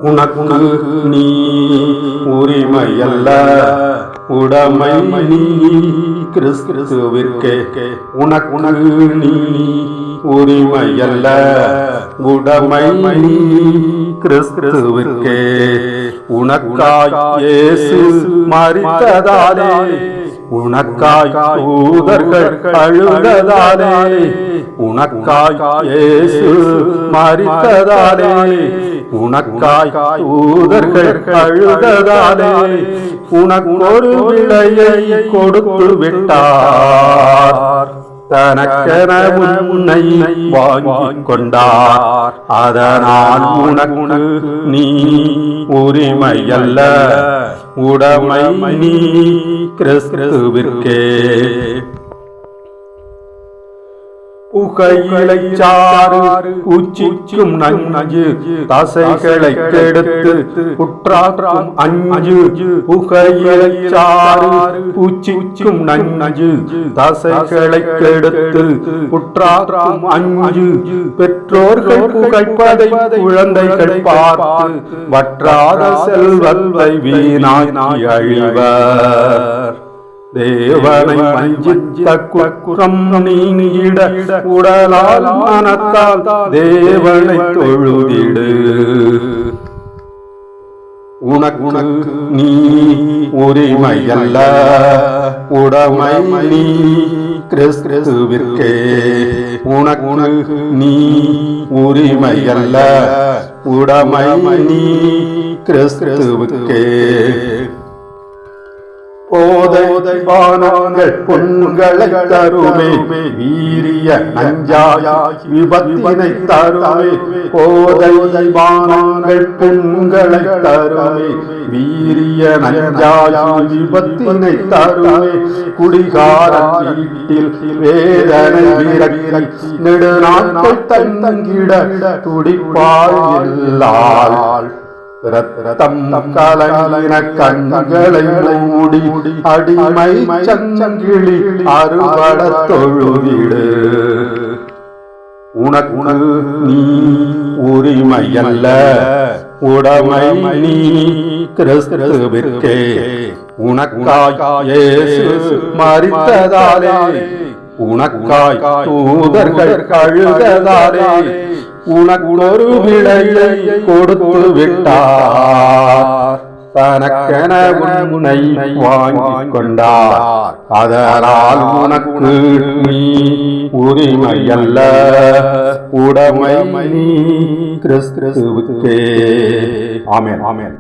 உனக்கு நீ உரிமையல்ல உடைமை நீ கிறிஸ்துவிற்கே. உனக்கு நீ உரிமையல்ல உடைமை நீ கிறிஸ்துவிற்கே. உனக்காய் இயேசு மரித்ததாலே, உனக்காய் தூதர்கள் அழுததாலே, உனக்காய் இயேசு மரித்ததாலே, உனக்காய் தூதர்கள் அழுததாலே, உனக்கொரு விலையை கொடுத்து விட்டார். தனக்கென உன்னை வாங்கிக் கொண்டார். அதனால் உனக்கு நீ உரிமையல்ல உடைமை நீ கிறிஸ்துவிற்கே. புகையிலை சாறு உச்சிக்கும் நஞ்சு தசைகளை கெடுத்து குற்றாற்றும் அஞ்சு. புகையிலை சாறு உச்சிக்கும் நஞ்சு தசைகளை கெடுத்து குற்றாற்றும் அஞ்சு. பெற்றோர்கள் புகைப்பதை குழந்தைகள் பார்த்து வற்றாத செல்வத்தை வீணாக்கி அழிவர். தேவனை வஞ்சித்த குற்றம் நீங்கிட உடலால் மனத்தால் தேவனை தொழுதிடு. உனக்கு நீ உரிமையல்ல உடைமை நீ கிறிஸ்துவிற்கே. உனக்கு நீ உரிமையல்ல உடைமை நீ கிறிஸ்துவிற்கே. போதை பானங்கள் பொன்களை தருமே, வீரிய நஞ்சாய் விபத்தினை தருமே. போதை பானங்கள் பொன்களை தருமே, வீரிய நஞ்சாய் விபத்தினை தருமே. குடிகாரன் வீட்டில் வேதனை விரக்தி நெடுநாட்கள் தங்கிட துடிப்பாள் இல்லாள். ரத்தம் கலங்கின கண்களை மூடி அடிமை சங்கிலி அறுபட தொழுதிடு. உனக்கு நீ உரிமையல்ல உடைமை நீ கிறிஸ்துவிற்கே. உனக்காய் இயேசு மரித்ததாலே, உனக்காய் தூதர்கள் அழுததாலே, உனக்கொரு விலையை கொடுத்து விட்டார். தனக்கென உன்னை வாங்கிக் கொண்டார். அதனால் உனக்கு நீ உரிமையல்ல உடைமை நீ கிறிஸ்துவிற்கே. ஆமென், ஆமென்.